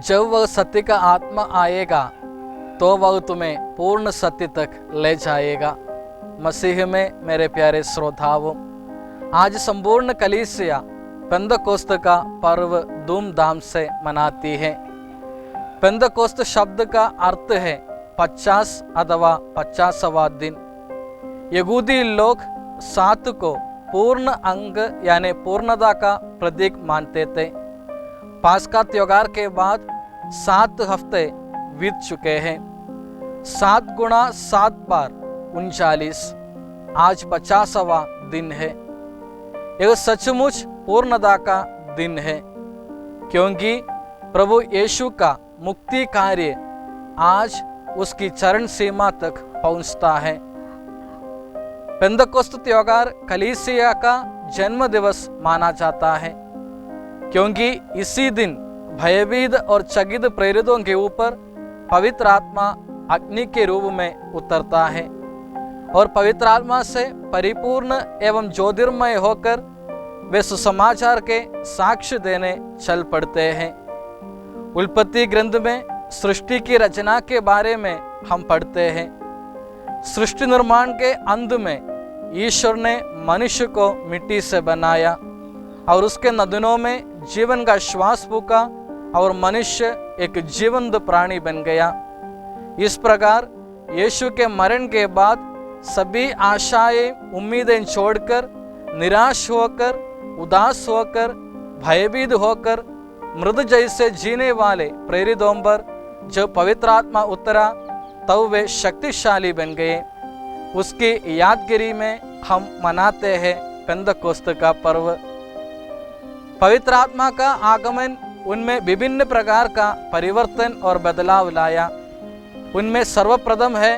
जब वह सत्य का आत्मा आएगा तो वह तुम्हें पूर्ण सत्य तक ले जाएगा। मसीह में मेरे प्यारे श्रोताओं, आज संपूर्ण कलीसिया पेंतकोस्त का पर्व धूमधाम से मनाती है। पेंतकोस्त शब्द का अर्थ है 50 अथवा 50वां दिन। यहूदी लोग 7 को पूर्ण अंग यानी पूर्णता का प्रतीक मानते थे। पास्का त्योहार के बाद 7 हफ्ते बीत चुके हैं। 7 गुणा 7 बार 39, आज 50वां दिन है। यह सचमुच पूर्णता का दिन है, क्योंकि प्रभु यीशु का मुक्ति कार्य आज उसकी चरण सीमा तक पहुंचता है। पेंतकोस्त त्योहार कलीसिया का जन्म दिवस माना जाता है, क्योंकि इसी दिन भयभीत और चकित प्रेरितों के ऊपर पवित्र आत्मा अग्नि के रूप में उतरता है और पवित्र आत्मा से परिपूर्ण एवं ज्योतिर्मय होकर वे सुसमाचार के साक्ष्य देने चल पड़ते हैं। उत्पत्ति ग्रंथ में सृष्टि की रचना के बारे में हम पढ़ते हैं। सृष्टि निर्माण के अंत में ईश्वर ने मनुष्य को मिट्टी से बनाया और उसके नदनों में जीवन का श्वास फूंका और मनुष्य एक जीवंत प्राणी बन गया। इस प्रकार यीशु के मरण के बाद सभी आशाएं उम्मीदें छोड़कर, निराश होकर, उदास होकर, भयभीत होकर मृत जैसे जीने वाले प्रेरितों पर जब पवित्र आत्मा उतरा तब वे शक्तिशाली बन गए। उसकी यादगिरी में हम मनाते हैं पेंतकोस्त का पर्व। पवित्र आत्मा का आगमन उनमें विभिन्न प्रकार का परिवर्तन और बदलाव लाया। उनमें सर्वप्रथम है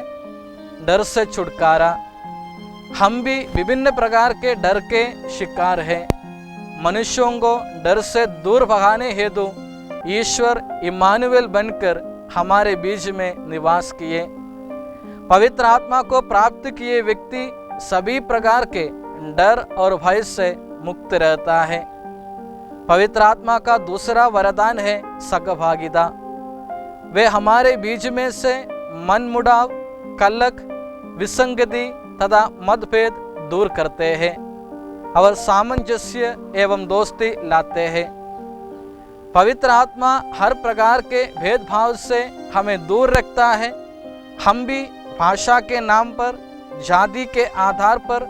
डर से छुटकारा। हम भी विभिन्न प्रकार के डर के शिकार हैं। मनुष्यों को डर से दूर भगाने हेतु ईश्वर इम्मानुएल बनकर हमारे बीच में निवास किए। पवित्र आत्मा को प्राप्त किए व्यक्ति सभी प्रकार के डर और भय से मुक्त रहता है। पवित्र आत्मा का दूसरा वरदान है सहभागिता। वे हमारे बीच में से मनमुटाव, कलह, विसंगति तथा मतभेद दूर करते हैं और सामंजस्य एवं दोस्ती लाते हैं। पवित्र आत्मा हर प्रकार के भेदभाव से हमें दूर रखता है। हम भी भाषा के नाम पर, जाति के आधार पर,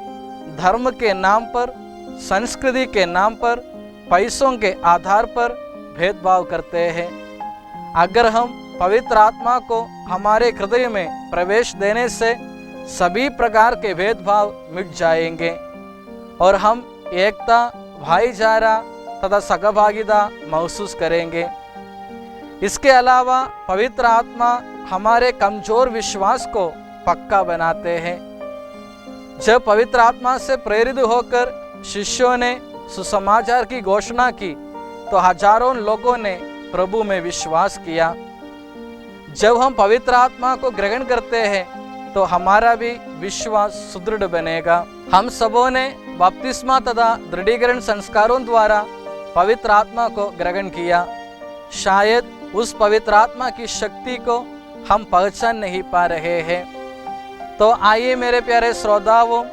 धर्म के नाम पर, संस्कृति के नाम पर, पैसों के आधार पर भेदभाव करते हैं। अगर हम पवित्र आत्मा को हमारे हृदय में प्रवेश देने से सभी प्रकार के भेदभाव मिट जाएंगे और हम एकता, भाईचारा तथा सहभागिता महसूस करेंगे। इसके अलावा पवित्र आत्मा हमारे कमजोर विश्वास को पक्का बनाते हैं। जब पवित्र आत्मा से प्रेरित होकर शिष्यों ने सुसमाचार की घोषणा की तो हजारों लोगों ने प्रभु में विश्वास किया। जब हम पवित्र आत्मा को ग्रहण करते हैं तो हमारा भी विश्वास सुदृढ़ बनेगा। हम सबों ने बपतिस्मा तथा दृढ़ीकरण संस्कारों द्वारा पवित्र आत्मा को ग्रहण किया। शायद उस पवित्र आत्मा की शक्ति को हम पहचान नहीं पा रहे हैं। तो आइए मेरे प्यारे श्रोताओं,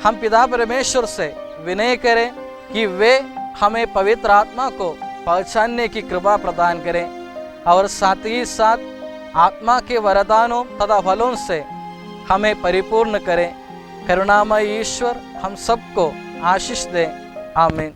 हम पिता परमेश्वर से विनय करें कि वे हमें पवित्र आत्मा को पहचानने की कृपा प्रदान करें और साथ ही साथ आत्मा के वरदानों तथा फलों से हमें परिपूर्ण करें। करुणामय ईश्वर हम सबको आशीष दें। आमीन।